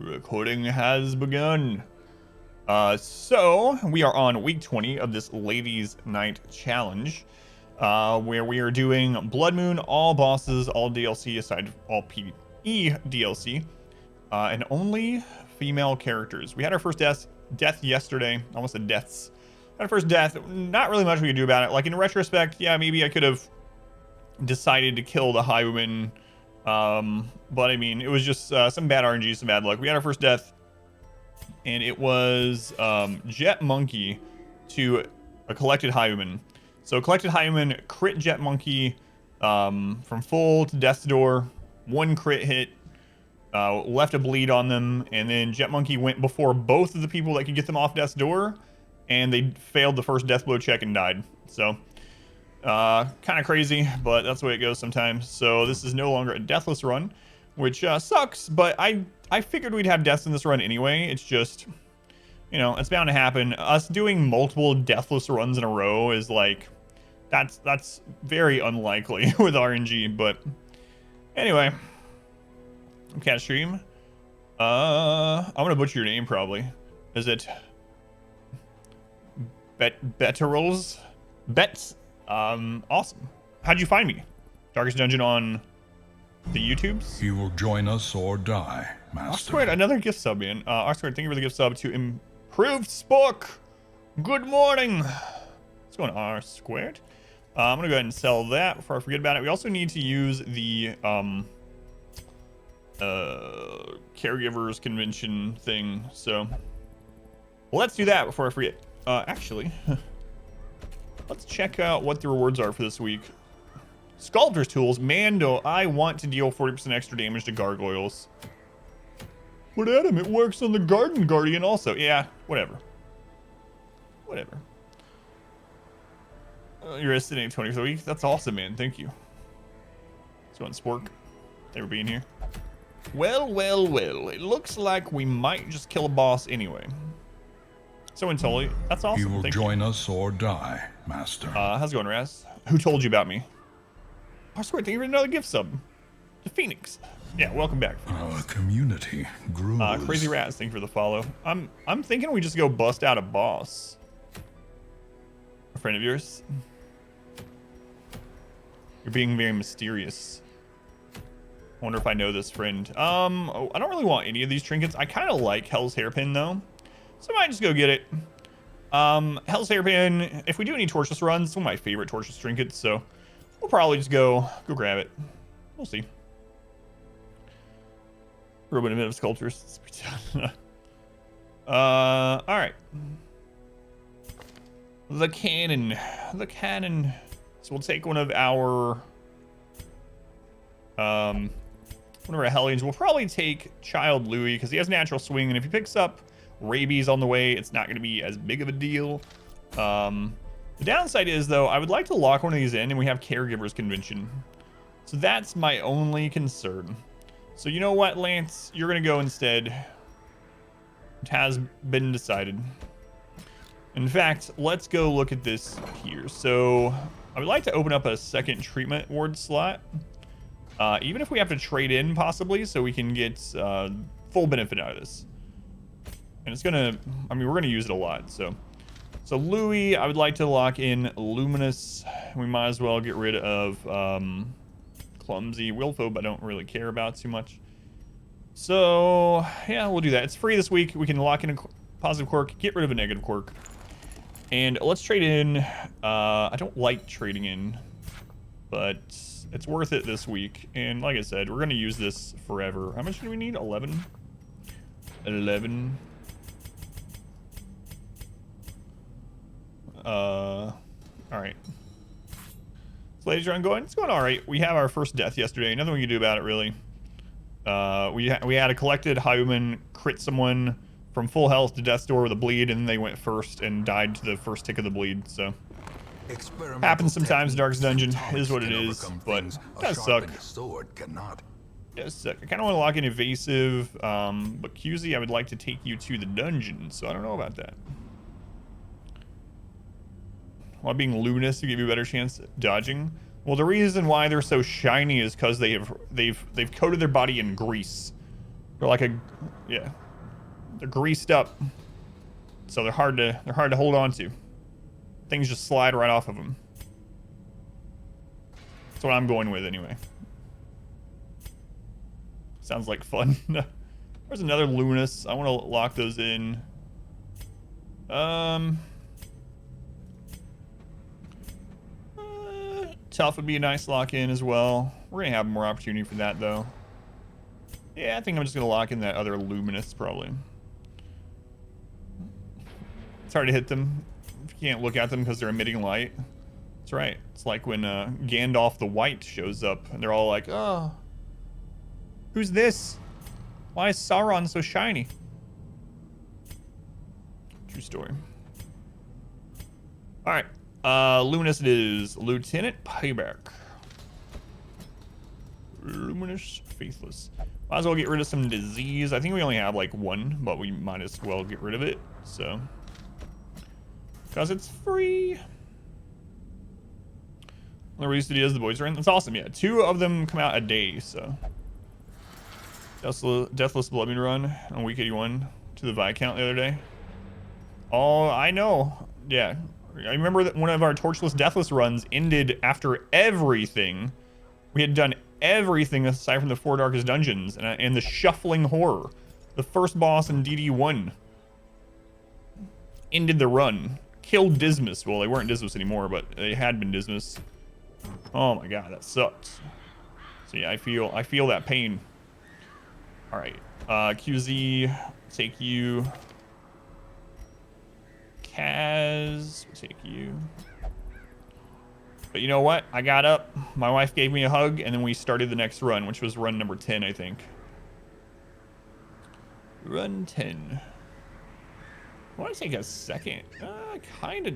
Recording has begun. So we are on week 20 of this Ladies Night Challenge, where we are doing Blood Moon, all bosses, all DLC aside from all PvE DLC, and only female characters. We had our first death yesterday. Almost said deaths. Had our first death. Not really much we could do about it. Like in retrospect, yeah, maybe I could have decided to kill the highwayman. But I mean, it was just some bad RNG, some bad luck. We had our first death, and it was Jet Monkey to a collected highwayman. So collected highwayman crit Jet Monkey from full to death's door, one crit hit, left a bleed on them, and then Jet Monkey went before both of the people that could get them off death's door, and they failed the first death blow check and died. So kind of crazy, but that's the way it goes sometimes. So this is no longer a deathless run, which sucks, but I figured we'd have deaths in this run anyway. It's just, you know, it's bound to happen. Us doing multiple deathless runs in a row is like, that's very unlikely with RNG, but anyway. Cat stream. I'm gonna butcher your name probably. Is it Betterals? Bets? Awesome. How'd you find me? Darkest Dungeon on the YouTubes? You will join us or die, Master. R2, another gift sub, man. R2, thank you for the gift sub to Improved Spook. Good morning. What's going on, R2? I'm gonna go ahead and sell that before I forget about it. We also need to use the caregivers convention thing, so let's do that before I forget. Actually, let's check out what the rewards are for this week. Sculptor's Tools. Mando, I want to deal 40% extra damage to gargoyles. But Adam, it works on the Garden Guardian also. Yeah, whatever. Whatever. You're estimating 20 for the week. That's awesome, man. Thank you. Let's go on Spork. Thanks for being here. Well. It looks like we might just kill a boss anyway. So Intoli, that's awesome. You will join us or die, Master. How's it going, Raz? Who told you about me? I swear, thank you for another gift sub. To Phoenix. Yeah, welcome back. Our community grows. Crazy Raz, thank you for the follow. I'm thinking we just go bust out a boss. A friend of yours. You're being very mysterious. I wonder if I know this friend. I don't really want any of these trinkets. I kind of like Hell's Hairpin though, so I might just go get it. Hell's Hairpin, if we do any torches runs, it's one of my favorite torches trinkets, so we'll probably just go grab it. We'll see. Robot of Sculptures. All right. The cannon. So we'll take one of our Hellions. We'll probably take Child Louis because he has natural swing, and if he picks up rabies on the way, it's not going to be as big of a deal. The downside is, though, I would like to lock one of these in, and we have Caregivers Convention. So that's my only concern. So you know what, Lance? You're going to go instead. It has been decided. In fact, let's go look at this here. So I would like to open up a second treatment ward slot. Even if we have to trade in, possibly, so we can get full benefit out of this. And it's gonna, I mean, we're gonna use it a lot, so Louis, I would like to lock in Luminous. We might as well get rid of Clumsy. Wilphobe I don't really care about too much. So, yeah, we'll do that. It's free this week. We can lock in a positive quirk, get rid of a negative quirk. And let's trade in. I don't like trading in, but it's worth it this week. And like I said, we're going to use this forever. How much do we need? 11? 11. All right. So ladies, run going. It's going all right. We have our first death yesterday. Nothing we can do about it, really. We had a collected highwayman crit someone from full health to death's door with a bleed, and they went first and died to the first tick of the bleed. So happens sometimes. Darkest Dungeon is what it is, but it does suck. Does suck. I kind of want to lock in evasive, but QZ, I would like to take you to the dungeon, so I don't know about that. While being luminous to give you a better chance at dodging. Well, the reason why they're so shiny is because they've coated their body in grease. They're like yeah, they're greased up, so they're hard to hold on to. Things just slide right off of them. That's what I'm going with anyway. Sounds like fun. There's another Luminous. I want to lock those in. Tough would be a nice lock in as well. We're gonna have more opportunity for that though. Yeah, I think I'm just gonna lock in that other Luminous probably. It's hard to hit them if you can't look at them because they're emitting light. That's right. It's like when Gandalf the White shows up and they're all like, "Oh, who's this? Why is Sauron so shiny?" True story. All right. Luminous it is. Lieutenant Payback. Luminous Faithless. Might as well get rid of some disease. I think we only have like one, but we might as well get rid of it. So, because it's free. The reason it is the boys are in. That's awesome. Yeah, 2 of them come out a day. So, Deathless BLOODMOON run on week 81 to the Viscount the other day. Oh, I know. Yeah. I remember that one of our Torchless Deathless runs ended after everything. We had done everything aside from the 4 Darkest Dungeons and the Shuffling Horror. The first boss in DD1 ended the run. Killed Dismas. Well, they weren't Dismas anymore, but they had been Dismas. Oh my god, that sucks. So yeah, I feel that pain. All right, QZ, take you. Kaz, take you. But you know what? I got up, my wife gave me a hug, and then we started the next run, which was run number 10, I think. Run 10. I want to take a second. Kind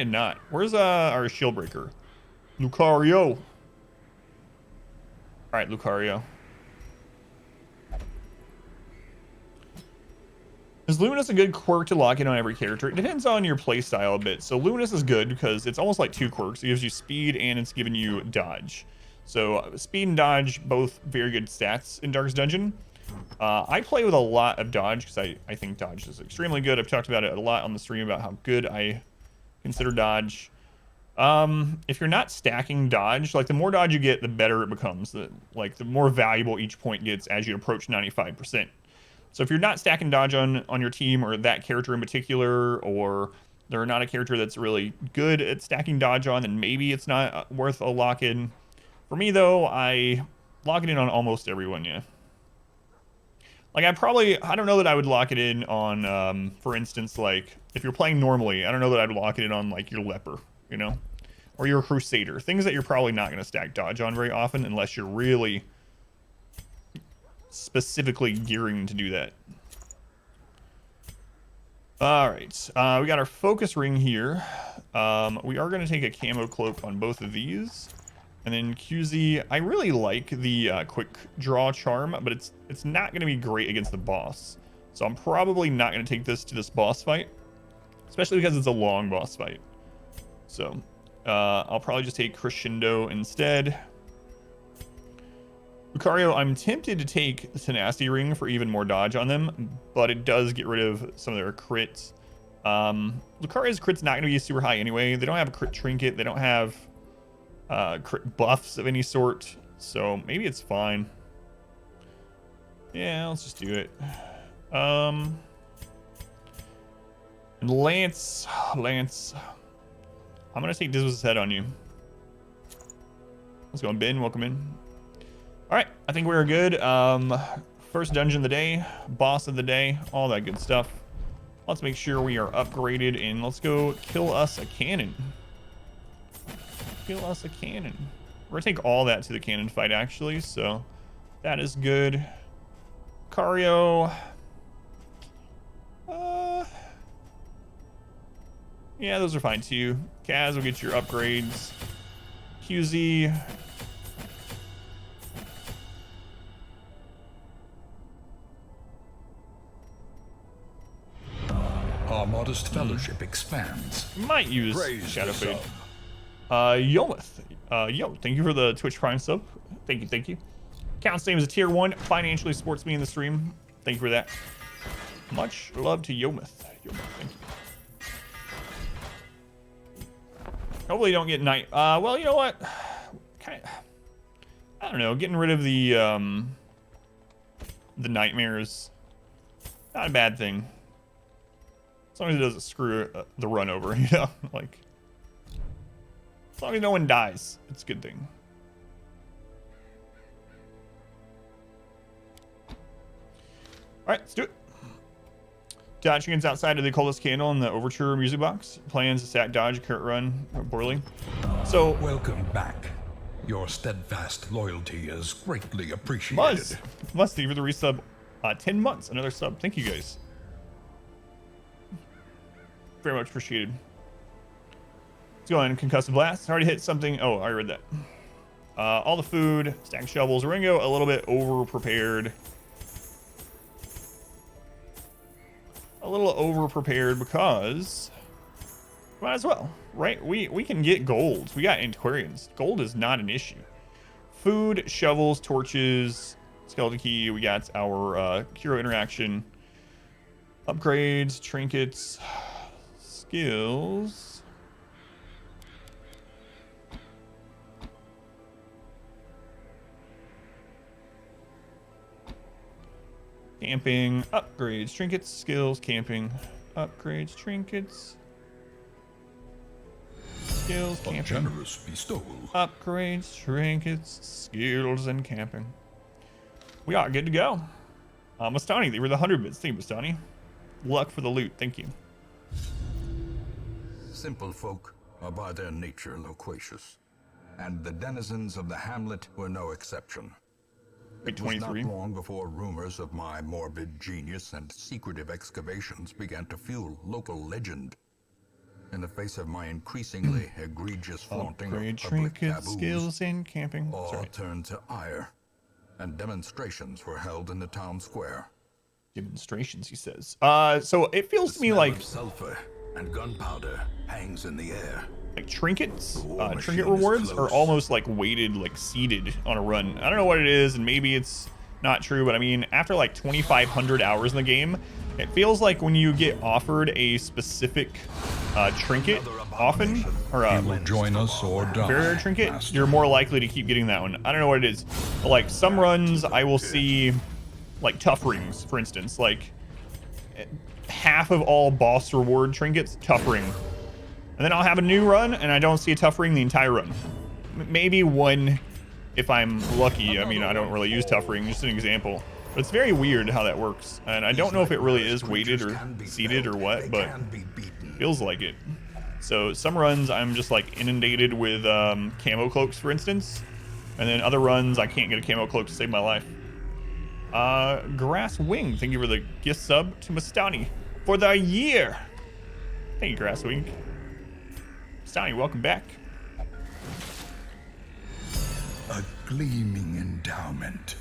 of not. Where's our Shieldbreaker? Lucario. All right, Lucario. Is Luminous a good quirk to lock in on every character? It depends on your playstyle a bit. So Luminous is good because it's almost like 2 quirks. It gives you speed and it's giving you dodge. So speed and dodge, both very good stats in Darkest Dungeon. I play with a lot of dodge because I think dodge is extremely good. I've talked about it a lot on the stream about how good I consider dodge. If you're not stacking dodge, like the more dodge you get, the better it becomes. The more valuable each point gets as you approach 95%. So if you're not stacking dodge on your team or that character in particular, or they're not a character that's really good at stacking dodge on, then maybe it's not worth a lock-in. For me, though, I lock it in on almost everyone, yeah. Like, I don't know that I would lock it in on, for instance, like, if you're playing normally, I don't know that I'd lock it in on, like, your Leper, you know? Or your Crusader. Things that you're probably not going to stack dodge on very often unless you're really specifically gearing to do that. All right, we got our focus ring here. We are going to take a camo cloak on both of these, and then QZ. I really like the quick draw charm, but it's not going to be great against the boss. So I'm probably not going to take this to this boss fight, especially because it's a long boss fight. So I'll probably just take Crescendo instead. Lucario, I'm tempted to take the Tenacity Ring for even more dodge on them, but it does get rid of some of their crits. Lucario's crit's not going to be super high anyway. They don't have a crit trinket. They don't have crit buffs of any sort, so maybe it's fine. Yeah, let's just do it. And Lance, I'm going to take Dismas' head on you. Let's go, Ben. Welcome in. All right, I think we're good. First dungeon of the day, boss of the day, all that good stuff. Let's make sure we are upgraded, and let's go kill us a cannon. Kill us a cannon. We're gonna take all that to the cannon fight, actually, so that is good. Cario. Yeah, those are fine too. Kaz will get your upgrades. QZ. Our modest fellowship expands. Might use Shadow Fade. Yomith. Yo, thank you for the Twitch Prime sub. Thank you. Counts name as a tier 1. Financially supports me in the stream. Thank you for that. Much love to Yomith. Thank you. Hopefully you don't get night. Well, you know what? I don't know. Getting rid of the nightmares, not a bad thing. As long as it doesn't screw the run over, you know? Like, as long as no one dies, it's a good thing. All right, let's do it. Dodge against outside of the coldest candle in the overture music box. Plans to sack, dodge, crit run, poorly. So welcome back. Your steadfast loyalty is greatly appreciated. Must thank you for the resub. 10 months, another sub. Thank you guys. Very much appreciated. Let's go on concussive blast. Already hit something. Oh, I read that. All the food, stack shovels. We're gonna go a little bit over prepared. A little over prepared because might as well, right? We can get gold. We got antiquarians. Gold is not an issue. Food, shovels, torches, skeleton key. We got our hero interaction, upgrades, trinkets, skills. Camping, upgrades, trinkets, skills, camping, upgrades, trinkets, skills, camping. A generous bestowal. Upgrades, trinkets, skills, and camping. We are good to go. Mastani, they were the 100 bits. Thank you, Mastani. Luck for the loot. Thank you. Simple folk are by their nature loquacious, and the denizens of the hamlet were no exception. It was not long before rumors of my morbid genius and secretive excavations began to fuel local legend. In the face of my increasingly egregious flaunting of public trinkets, taboos, skills, and camping. all turned to ire, and demonstrations were held in the town square. Demonstrations, he says. So it feels to me like sulfur and gunpowder hangs in the air. Like trinkets, trinket rewards are almost like weighted, like seeded on a run. I don't know what it is, and maybe it's not true, but I mean, after like 2,500 hours in the game, it feels like when you get offered a specific trinket often, or join us or die, barrier trinket, you're more likely to keep getting that one. I don't know what it is, but like some runs I will see like tough rings, for instance, like half of all boss reward trinkets, tough ring. And then I'll have a new run and I don't see a tough ring the entire run. Maybe one if I'm lucky. I mean, I don't really use tough ring, just an example. But it's very weird how that works. And I don't know if it really is weighted or seeded or what, but feels like it. So some runs I'm just like inundated with camo cloaks, for instance. And then other runs I can't get a camo cloak to save my life. Grass Wing, thank you for the gift sub to Mastani for the year. Thank you, Grass Wing. Mastani, welcome back. A gleaming endowment.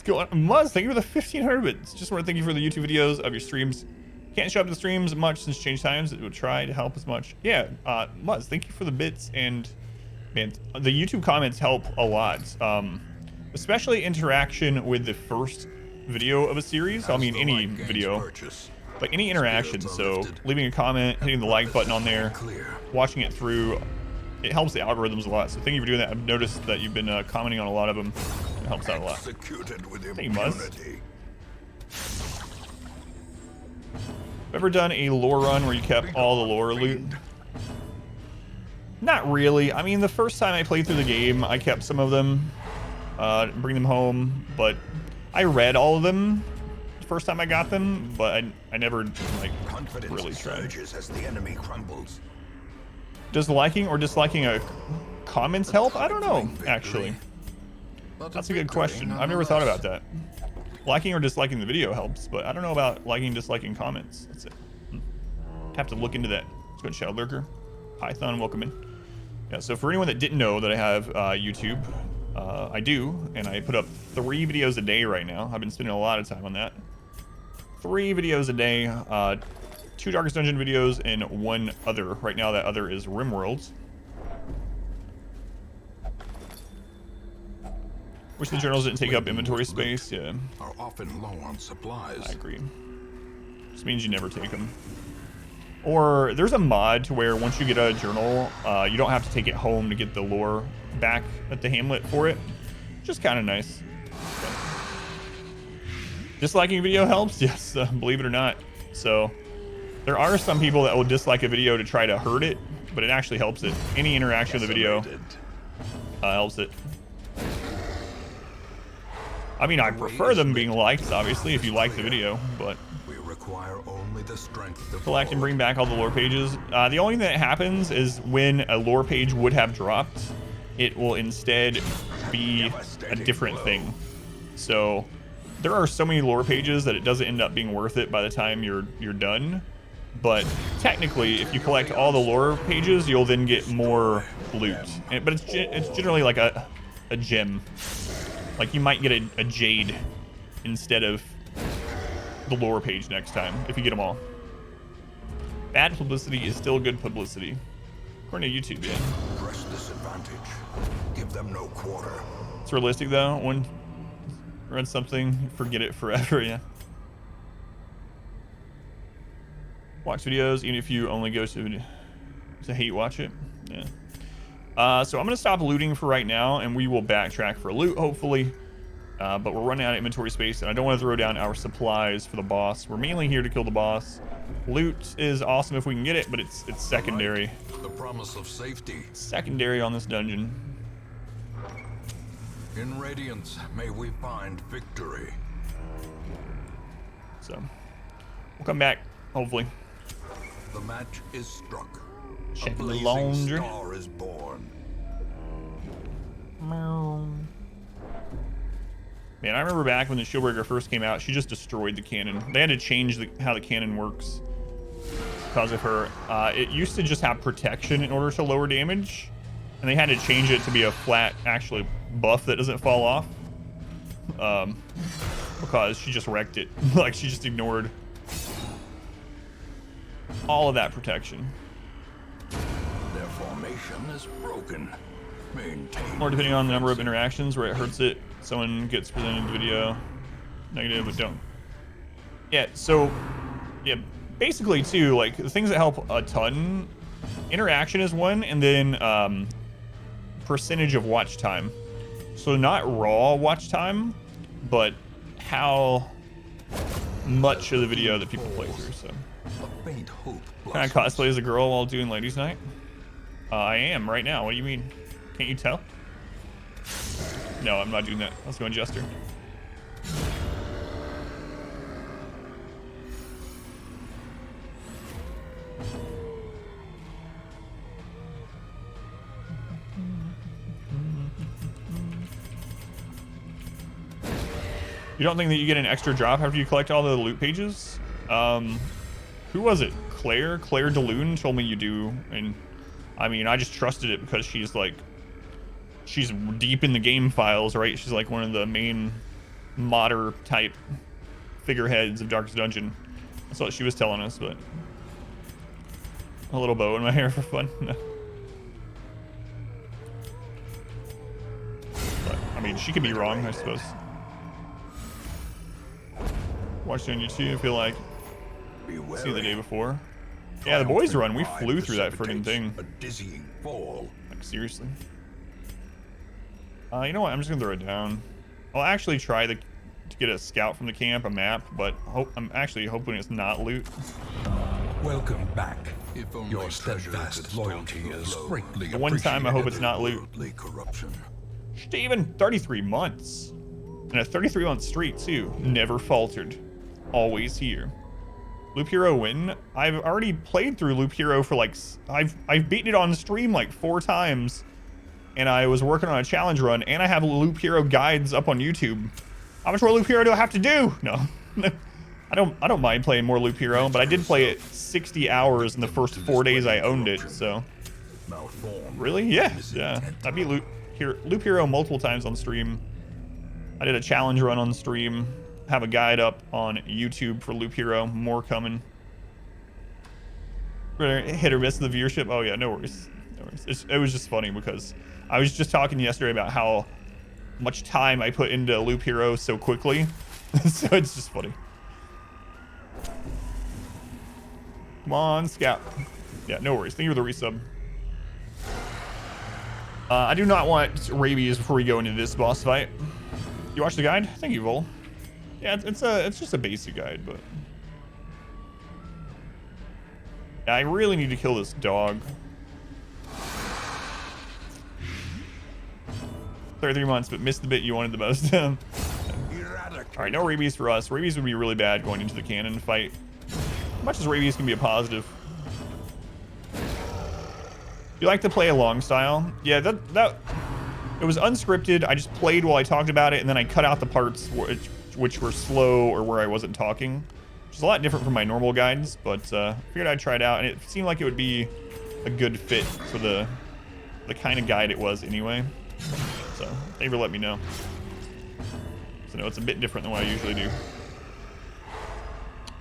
Muzz, thank you for the 1,500 bits. Just want to thank you for the YouTube videos of your streams. Can't show up to the streams much since change times. It would try to help as much. Yeah, Muzz, thank you for the bits, and man, the YouTube comments help a lot. Especially interaction with the first video of a series. I mean, any video, like any interaction. So leaving a comment, hitting the like button on there, watching it through, it helps the algorithms a lot. So thank you for doing that. I've noticed that you've been commenting on a lot of them. It helps out a lot. Thank you, Muzz. Ever done a lore run where you kept all the lore loot? Not really. I mean, the first time I played through the game, I kept some of them, bring them home, but I read all of them the first time I got them, but I never like really tried. As the enemy crumbles. Does liking or disliking a comments help? I don't know, actually. That's a good question. I've never thought about that. Liking or disliking the video helps, but I don't know about liking, disliking comments. That's it. Have to look into that. Let's go to Shieldbreaker. Python, welcome in. Yeah, so for anyone that didn't know that I have YouTube, I do, and I put up 3 videos a day right now. I've been spending a lot of time on that. 3 videos a day, 2 Darkest Dungeon videos, and 1 other. Right now, that other is RimWorlds. Wish the journals didn't take up inventory space. Yeah. Are often low on supplies. I agree. Just means you never take them. Or there's a mod to where once you get a journal, you don't have to take it home to get the lore back at the hamlet for it. Just kind of nice. Disliking a video helps? Yes, believe it or not. So there are some people that will dislike a video to try to hurt it, but it actually helps it. Any interaction with the video helps it. I mean, I prefer them being liked, obviously, if you like the video, but we require only the strength to collect and bring back all the lore pages. The only thing that happens is when a lore page would have dropped, it will instead be a different thing. So there are so many lore pages that it doesn't end up being worth it by the time you're done. But technically, if you collect all the lore pages, you'll then get more loot. But it's generally like a gem. Like you might get a jade instead of the lore page next time if you get them all. Bad publicity is still good publicity, according to YouTube. Yeah. Press disadvantage. Give them no quarter. It's realistic though. When read something, forget it forever. Yeah. Watch videos, even if you only go to hate watch it. Yeah. So I'm gonna stop looting for right now, and we will backtrack for loot, hopefully. But we're running out of inventory space, and I don't want to throw down our supplies for the boss. We're mainly here to kill the boss. Loot is awesome if we can get it, but it's secondary. The promise of safety. Secondary on this dungeon. In Radiance, may we find victory. So we'll come back, hopefully. The match is struck. Check A the blazing laundry. star is born. Man, I remember back when the Shieldbreaker first came out, she just destroyed the cannon. They had to change how the cannon works because of her. It used to just have protection in order to lower damage, and they had to change it to be a flat, actually, buff that doesn't fall off. Because she just wrecked it. Like, she just ignored all of that protection. Their formation is broken. Maintain. Or depending on the number of interactions where it hurts it, someone gets presented the video negative, but don't. Yeah, so yeah, basically too, like the things that help a ton, interaction is one, and then percentage of watch time. So not raw watch time, but how much of the video that people play through. So can I cosplay as a girl while doing ladies night? I am right now. What do you mean? Can't you tell? No, I'm not doing that. Let's go in Jester. You don't think that you get an extra drop after you collect all the loot pages? Who was it? Claire DeLune told me you do, and I mean, I just trusted it because she's like, she's deep in the game files, right? She's like one of the main modder type figureheads of Darkest Dungeon. That's what she was telling us, but a little bow in my hair for fun. No. But, I mean, she could be wrong, I suppose. Watched it on YouTube, I feel like see the day before. Yeah, the boys run, we flew through that friggin' thing. A dizzying fall. Like, seriously. You know what, I'm just gonna throw it down. I'll actually try to get a scout from the camp, a map, but I'm actually hoping it's not loot. Welcome back. If only Your treasure steadfast could loyalty stop is the flow. greatly The one time I hope it's not loot. Worldly corruption. Steven, 33 months. And a 33-month streak, too. Never faltered. Always here. Loop Hero win. I've already played through Loop Hero for like... I've beaten it on stream like 4 times. And I was working on a challenge run. And I have Loop Hero guides up on YouTube. How much more Loop Hero do I have to do? No. I don't mind playing more Loop Hero. But I did play it 60 hours in the first 4 days I owned it. So... Really? Yeah. Yeah. I beat Loop Hero multiple times on stream. I did a challenge run on stream. Have a guide up on YouTube for Loop Hero. More coming. Hit or miss the viewership. Oh yeah, no worries. No worries. It was just funny because I was just talking yesterday about how much time I put into Loop Hero so quickly. So it's just funny. Come on, Scout. Yeah, no worries. Thank you for the resub. I do not want rabies before we go into this boss fight. You watched the guide? Thank you, Vol. Yeah, it's just a basic guide, but yeah, I really need to kill this dog. 33 months, but missed the bit you wanted the most. All right, no rabies for us. Rabies would be really bad going into the cannon fight. As much as rabies can be a positive. You like to play along style? Yeah, that it was unscripted. I just played while I talked about it, and then I cut out the parts which were slow or where I wasn't talking, which is a lot different from my normal guides. But figured I'd try it out, and it seemed like it would be a good fit for the kind of guide it was anyway. So thank you for letting me know. So no, it's a bit different than what I usually do.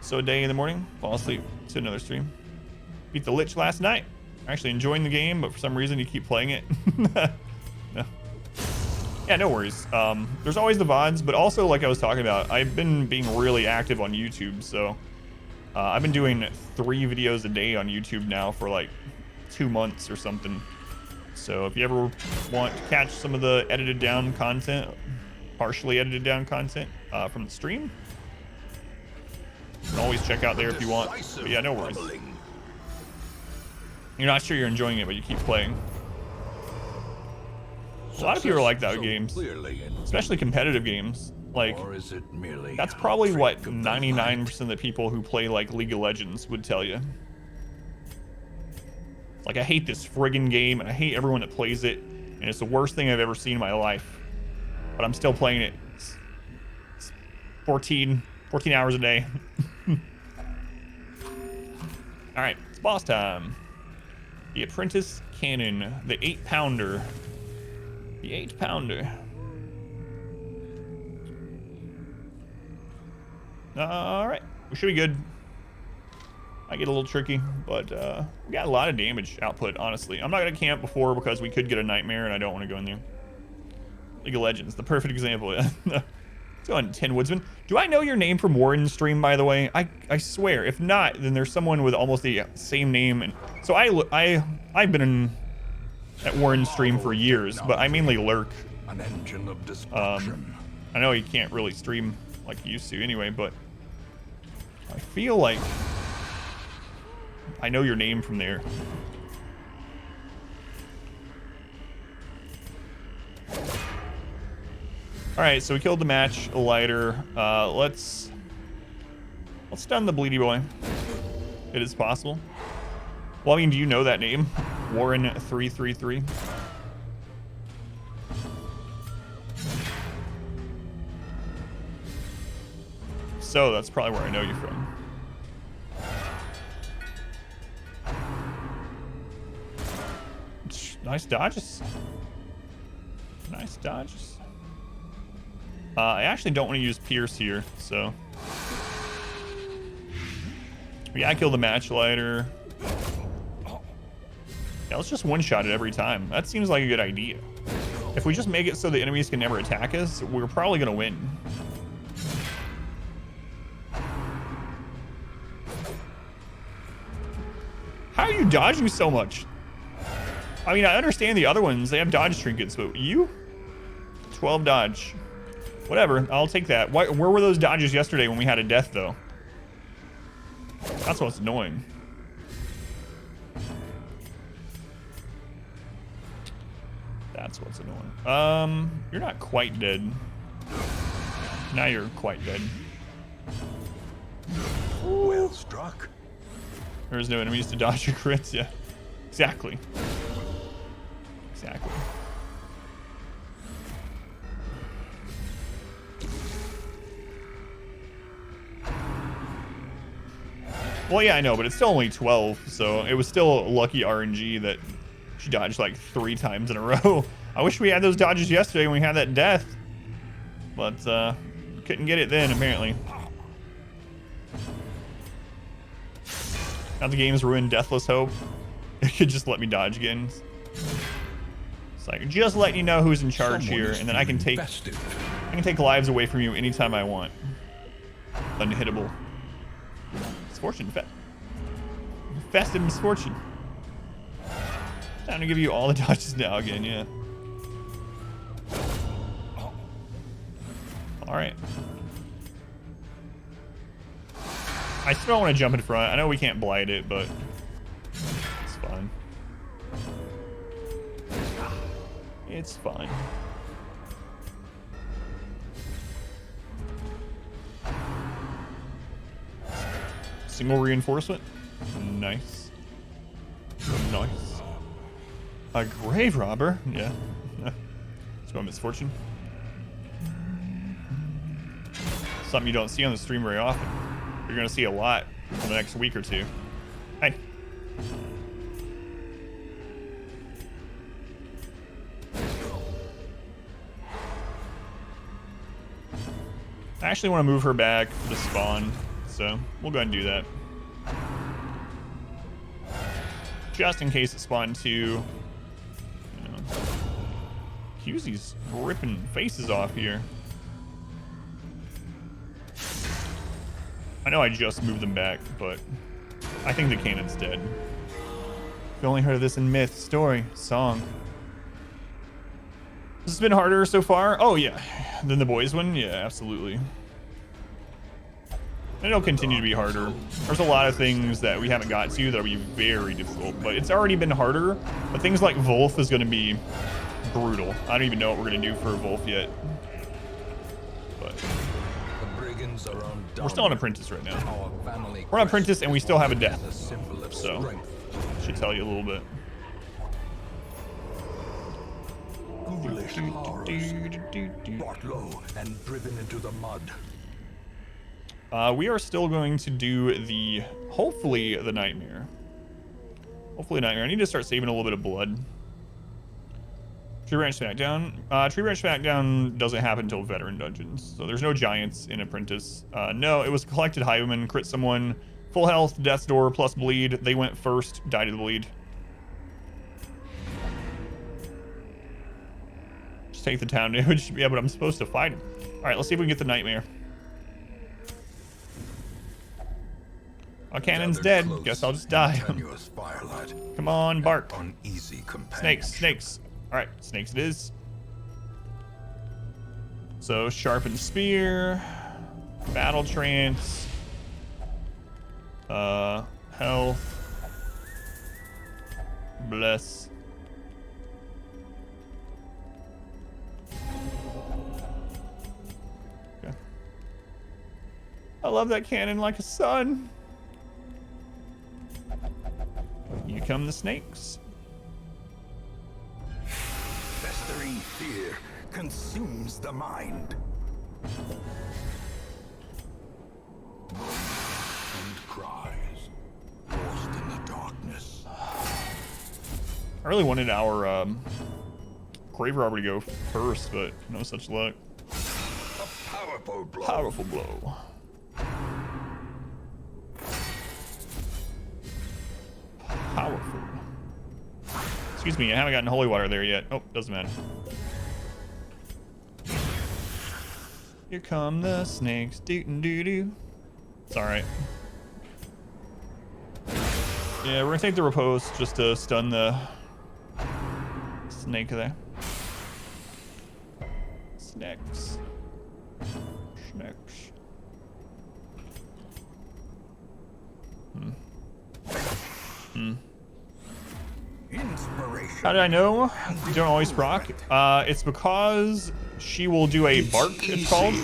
So a day in the morning, fall asleep to another stream. Beat the Lich last night. Actually enjoying the game, but for some reason you keep playing it. No. Yeah, no worries. There's always the VODs, but also like I was talking about, I've been being really active on YouTube. So I've been doing 3 videos a day on YouTube now for like 2 months or something. So if you ever want to catch some of the edited down content, partially edited down content from the stream, you can always check out there if you want. But yeah, no worries. You're not sure you're enjoying it, but you keep playing. A lot of people are like that with games, especially competitive games. Like, that's probably what 99% of the people who play like League of Legends would tell you. Like, I hate this friggin' game, and I hate everyone that plays it, and it's the worst thing I've ever seen in my life. But I'm still playing it. It's 14 hours a day. All right, it's boss time. The Apprentice Cannon, the 8-pounder. The 8-pounder. All right, we should be good. I get a little tricky, but we got a lot of damage output, honestly. I'm not gonna camp before because we could get a nightmare, and I don't want to go in there. League of Legends, the perfect example. Let's go on, 10 Woodsman. Do I know your name from Warren's stream, by the way? I swear. If not, then there's someone with almost the same name. And so I've been at Warren's stream for years, but I mainly lurk. An engine of destruction. I know he can't really stream like he used to anyway, but I feel like I know your name from there. All right, so we killed the match lighter. Let's stun the bleedy boy. It is possible. Well, I mean, do you know that name? Warren 333. So that's probably where I know you from. Nice dodges. Nice dodges. I actually don't want to use Pierce here, so we gotta kill the match lighter. Yeah, let's just one-shot it every time. That seems like a good idea. If we just make it so the enemies can never attack us, we're probably gonna win. How are you dodging so much? I mean, I understand the other ones, they have dodge trinkets, but you? 12 dodge. Whatever, I'll take that. Where were those dodges yesterday when we had a death, though? That's what's annoying. That's what's annoying. You're not quite dead. Now you're quite dead. Well struck. There's no enemies to dodge your crits, yeah. Exactly. Exactly. Well, yeah, I know, but it's still only 12, so it was still lucky RNG that she dodged like 3 times in a row. I wish we had those dodges yesterday when we had that death, but couldn't get it then, apparently. Now the game's ruined Deathless Hope. It could just let me dodge again. It's like just letting you know who's in charge Someone here, is and then I can feeling take festive. I can take lives away from you anytime I want. Unhittable. Misfortune. Festive misfortune. Time to give you all the dodges now again, yeah. Alright. I still don't want to jump in front. I know we can't blight it, but it's fine. It's fine. Single reinforcement. Nice. Nice. A grave robber? Yeah. It's my misfortune. Something you don't see on the stream very often. You're gonna see a lot in the next week or two. Hey. I actually want to move her back to spawn, so we'll go ahead and do that. Just in case it spawned too. You know. Qz's ripping faces off here. I know I just moved them back, but I think the cannon's dead. You've only heard of this in myth, story, song. This has been harder so far. Oh yeah, than the boys one. Yeah, absolutely. And it'll continue to be harder. There's a lot of things that we haven't got to that'll be very difficult, but it's already been harder. But things like Wolf is going to be brutal. I don't even know what we're going to do for Wolf yet. But we're still on Apprentice right now. We're on Apprentice and we still have a death. So, should tell you a little bit. Ghoulish horrors, brought low and driven into the mud. We are still going to do hopefully the Nightmare. Hopefully Nightmare. I need to start saving a little bit of blood. Tree Branch Smackdown. Tree Branch Smackdown doesn't happen until Veteran Dungeons. So there's no Giants in Apprentice. No, it was Collected Highwayman, crit someone, full health, Death's Door, plus bleed. They went first, died of the bleed. Just take the town damage. Yeah, but I'm supposed to fight him. Alright, let's see if we can get the Nightmare. Oh, cannon's dead. Guess I'll just die. Come on, bark. Snakes, snakes. Alright, snakes it is. So, sharpened spear. Battle trance. Health. Bless. Okay. I love that cannon like a son. Here come the snakes. Festering fear consumes the mind. And cries, lost in the darkness. I really wanted our grave robber to go first, but no such luck. A powerful blow. Powerful blow. Powerful. Excuse me, I haven't gotten holy water there yet. Oh, doesn't matter. Here come the snakes. Doo-doo-doo-doo. It's alright. Yeah, we're gonna take the repose just to stun the snake there. Snakes. Snakes. Inspiration. How did I know you don't always proc? It's because she will do a bark, it's called.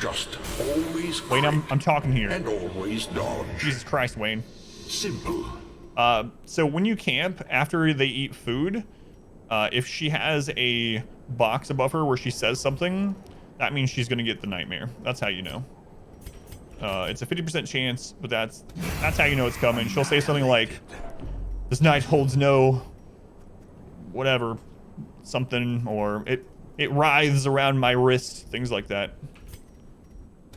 Just always Wayne, I'm talking here. and always dodge. Jesus Christ, Wayne. Simple. So when you camp, after they eat food, if she has a box above her where she says something, that means she's gonna get the Nightmare. That's how you know. It's a 50% chance, but that's how you know it's coming. She'll say something like, "This night holds no whatever, something," or it writhes around my wrist, things like that.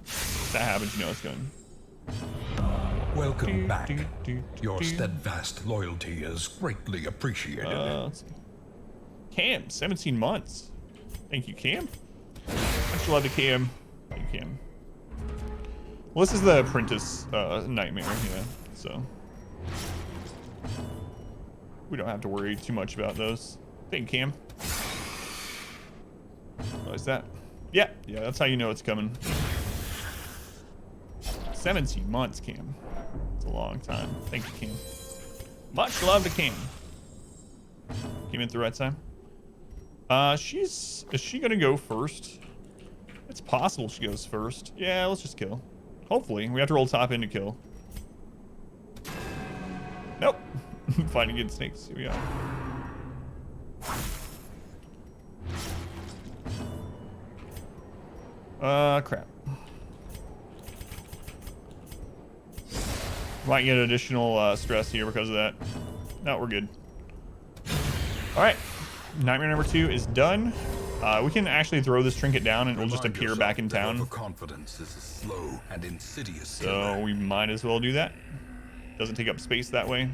If that happens, you know it's going. Welcome back. Your steadfast loyalty is greatly appreciated. Let's see. Cam, 17 months. Thank you, Cam. Much love to Cam. Thank you, Cam. Well, this is the Apprentice Nightmare, yeah, so we don't have to worry too much about those. Thank you, Cam. What is that? Yeah, that's how you know it's coming. 17 months, Cam. It's a long time. Thank you, Cam. Much love to Cam. Came in at the right time. Is she gonna go first? It's possible she goes first. Yeah, let's just kill. Hopefully. We have to roll top in to kill. Nope. Fighting against snakes. Here we go. Crap. Might get additional stress here because of that. No, we're good. Alright. Nightmare number 2 is done. We can actually throw this trinket down and it'll just appear back in town. Overconfidence is a slow and insidious so we might as well do that. Doesn't take up space that way.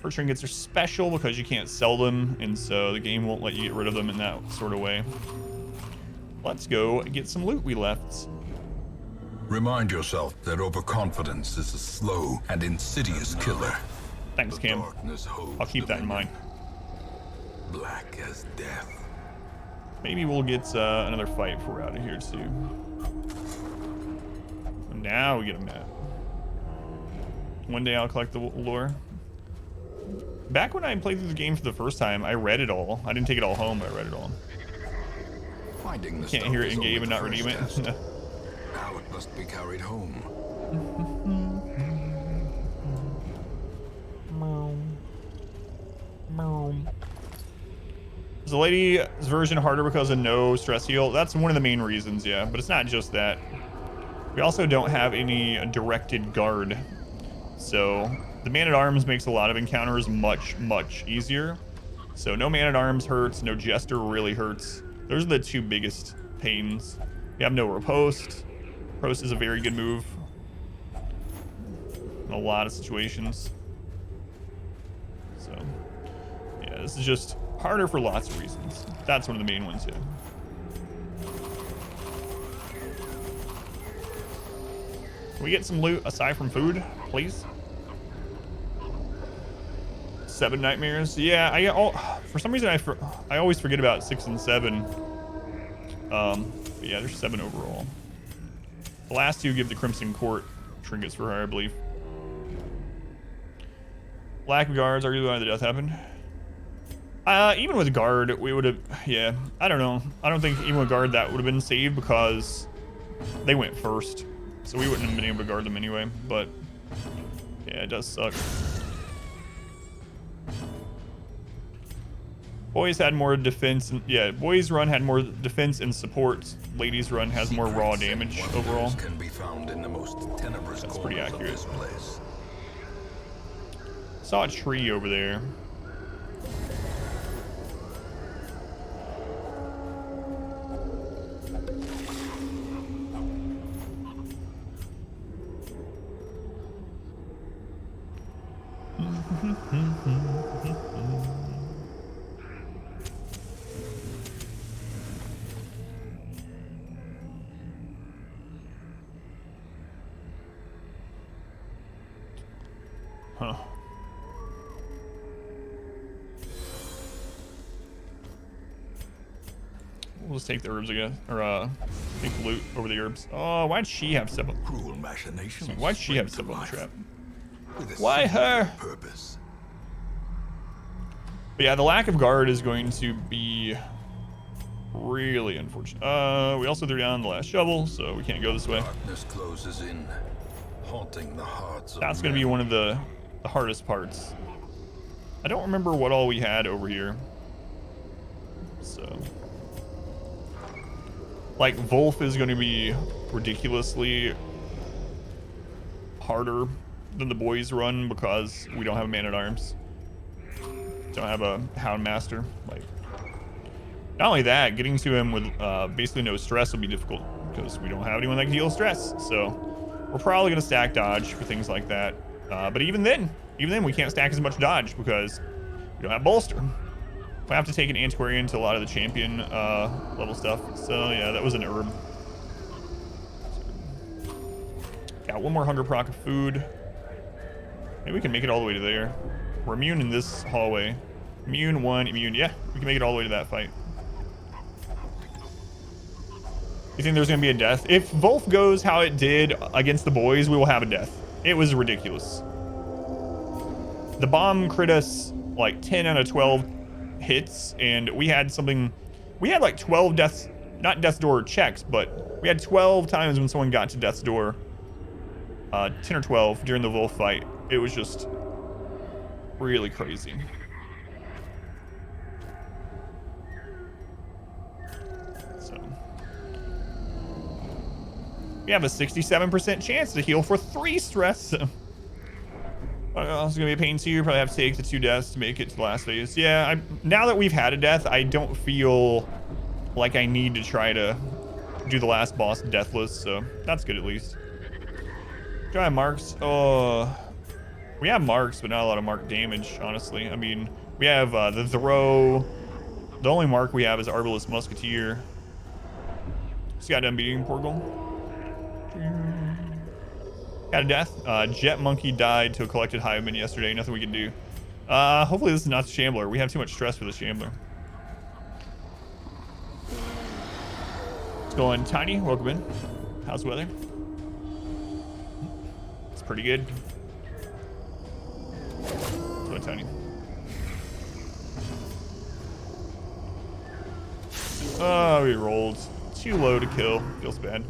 Her trinkets are special because you can't sell them, and so the game won't let you get rid of them in that sort of way. Let's go get some loot we left. Remind yourself that overconfidence is a slow and insidious killer. Thanks, Cam. I'll keep that in mind. Black as death. Maybe we'll get another fight if we're out of here too. And now we get a map. One day I'll collect the lore. Back when I played through the game for the first time, I read it all. I didn't take it all home, but I read it all. Finding the Can't hear it in game and not redeem it. Now it must be carried home. Is the lady's version harder because of no stress heal? That's one of the main reasons, yeah. But it's not just that. We also don't have any directed guard. So the man-at-arms makes a lot of encounters much, much easier. So no man-at-arms hurts, no jester really hurts. Those are the two biggest pains. We have no riposte. Riposte is a very good move in a lot of situations. So yeah, this is just harder for lots of reasons. That's one of the main ones, yeah. Can we get some loot aside from food, please? 7 nightmares. Yeah, for some reason I always forget about 6 and 7. But yeah, there's 7 overall. The last 2 give the Crimson Court trinkets for her, I believe. Lack of guards, arguably why the death happened. Even with guard, we would have, yeah, I don't know. I don't think even with guard that would have been saved because they went first. So we wouldn't have been able to guard them anyway, but yeah, it does suck. Boys had more defense, and yeah, boys run had more defense and support. Ladies run has more raw damage overall. Can be found in the most tenebrous That's pretty corners accurate. of this place. Saw a tree over there. Huh. We'll just take the herbs again, or take the loot over the herbs. Oh, why'd she have step up? Cruel machinations. Why'd she have spring step to on the life trap? with a Why singular her? Purpose. But yeah, the lack of guard is going to be really unfortunate. We also threw down the last shovel, so we can't go this way. Darkness closes in, haunting the hearts of That's going to be men. one of the hardest parts. I don't remember what all we had over here. So, like, Wolf is going to be ridiculously harder than the boys run because we don't have a man-at-arms. Don't have a Hound Master. Like, not only that, getting to him with basically no stress will be difficult because we don't have anyone that can heal stress. So we're probably going to stack dodge for things like that. But even then we can't stack as much dodge because we don't have bolster. I have to take an antiquarian to a lot of the champion level stuff. So yeah, that was an herb. Got one more hunger proc of food. Maybe we can make it all the way to there. We're immune in this hallway. Immune 1, immune. Yeah, we can make it all the way to that fight. You think there's going to be a death? If Wolf goes how it did against the boys, we will have a death. It was ridiculous. The bomb crit us like 10 out of 12 hits, and we had something... We had like 12 deaths, not death's door checks, but we had 12 times when someone got to death's door. 10 or 12 during the Wolf fight. It was just really crazy. So we have a 67% chance to heal for 3 stress. It's gonna be a pain to you. Probably have to take the 2 deaths to make it to the last phase. Yeah, now that we've had a death, I don't feel like I need to try to do the last boss deathless, so that's good at least. Do I have marks? Oh, we have marks, but not a lot of mark damage, honestly. I mean, we have the throw. The only mark we have is Arbalest Musketeer. Just got done beating Porgal. Got a death. Jet Monkey died to a collected hiveman yesterday. Nothing we can do. Hopefully this is not the Shambler. We have too much stress for the Shambler. It's going Tiny. Welcome in. How's the weather? Pretty good. That's what Tony. Oh, we rolled too low to kill. Feels bad.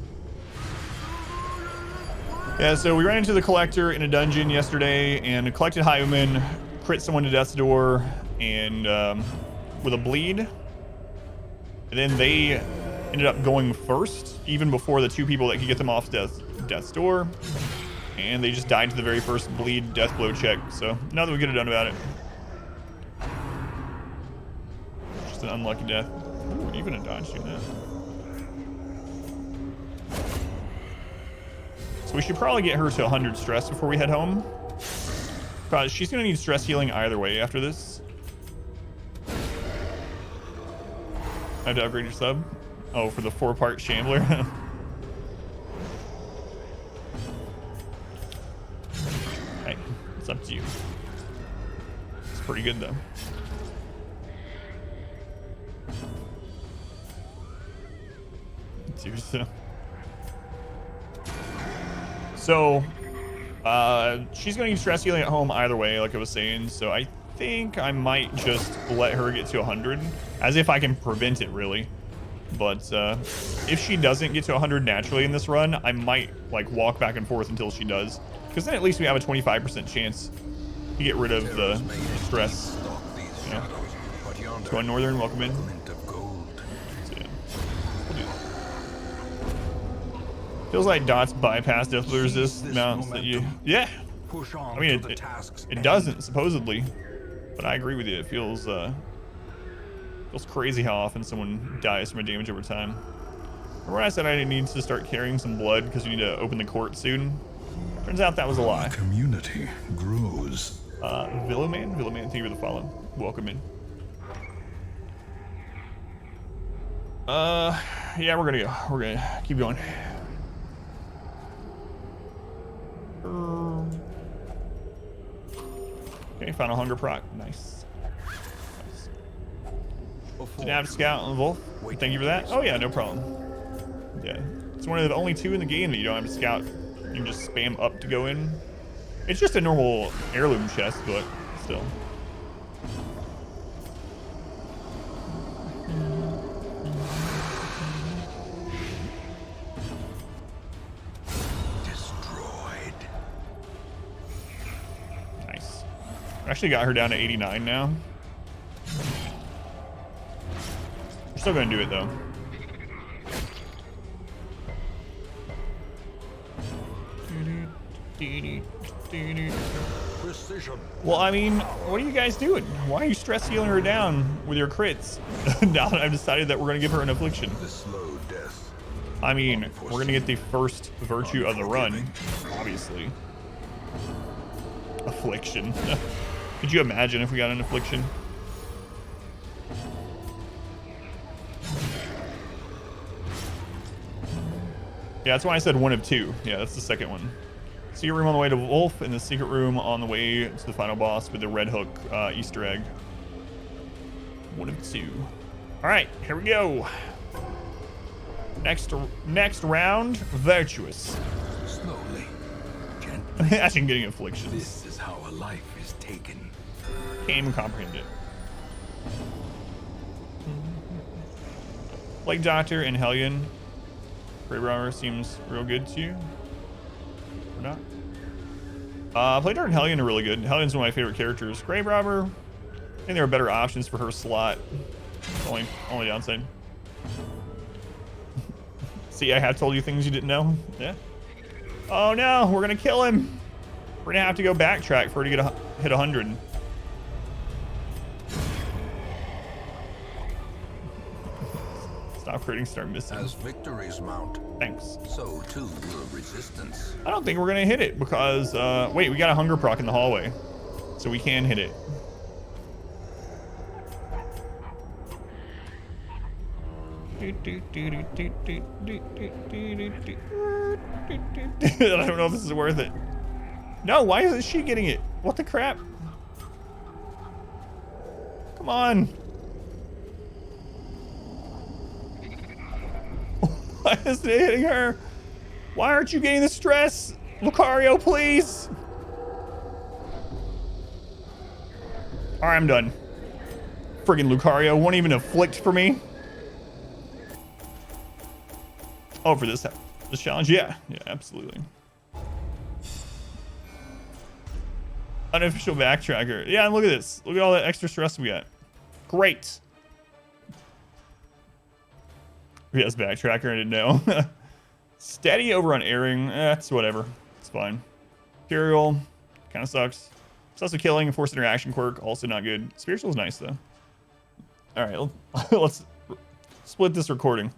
Yeah, so we ran into the Collector in a dungeon yesterday, and a collected highwayman crit someone to death's door, and with a bleed. And then they ended up going first, even before the 2 people that could get them off death's door. And they just died to the very first bleed death blow check. So nothing we could have done about it. Just an unlucky death. Ooh, even a dodge doing that. So we should probably get her to 100 stress before we head home. Probably, she's gonna need stress healing either way after this. I have to upgrade your sub. Oh, for the 4-part Shambler. Hey, it's up to you. It's pretty good though. So, she's gonna need stress healing at home either way, like I was saying. So I think I might just let her get to 100, as if I can prevent it, really. But if she doesn't get to 100 naturally in this run, I might like walk back and forth until she does, because then at least we have a 25% chance to get rid of the stress. Yeah. Going Northern, welcome in. So, yeah. We'll do that. Feels like dots bypass death resist mounts that you... Yeah. I mean, it doesn't, supposedly. But I agree with you. It feels crazy how often someone dies from a damage over time. Remember when I said I need to start carrying some blood because we need to open the court soon? Turns out that was a lie. The community grows. Villaman, thank you for the follow. Welcome in. Yeah, we're gonna go. We're gonna keep going. Okay, final hunger proc. Nice. Didn't have Scout and Wolf. Thank you for that. Oh yeah, no problem. Yeah, it's one of the only 2 in the game that you don't have to Scout. You can just spam up to go in. It's just a normal heirloom chest, but still. Destroyed. Nice. Actually got her down to 89 now. We're still gonna do it though. Precision. Well, I mean, what are you guys doing? Why are you stress healing her down with your crits? Now that I've decided that we're gonna give her an affliction. The slow death. I mean, we're gonna get the first virtue of the run, obviously. Affliction. Could you imagine if we got an affliction? Yeah, that's why I said one of two. Yeah, that's the second one. Secret room on the way to Wolf, and the secret room on the way to the final boss with the Redhook Easter egg. One of two. All right, here we go. Next round, virtuous. Slowly, gently. Imagine getting afflictions. This is how a life is taken. Can't even comprehend it. Plague Doctor and Hellion. Grave Robber seems real good to you. Or not? Plague Doctor and Hellion are really good. Hellion's one of my favorite characters. Grave Robber, I think there are better options for her slot. Only downside. See, I have told you things you didn't know. Yeah. Oh no, we're gonna kill him. We're gonna have to go backtrack for her to get hit 100. Stop creating, start missing. As victories mount, Thanks. so too will resistance. I don't think we're gonna hit it because wait, we got a hunger proc in the hallway, so we can hit it. I don't know if this is worth it. No, why isn't she getting it? What the crap? Come on. Why isn't it hitting her? Why aren't you getting the stress? Lucario, please. All right, I'm done. Friggin' Lucario won't even afflict for me. Oh, for this challenge? Yeah, absolutely. Unofficial backtracker. Yeah, and look at this. Look at all that extra stress we got. Great. Yes, backtracker, I didn't know. Steady over on airing. That's whatever. It's fine. Imperial, kind of sucks. Obsessive killing and forced interaction quirk, also not good. Spiritual is nice, though. All right, let's split this recording.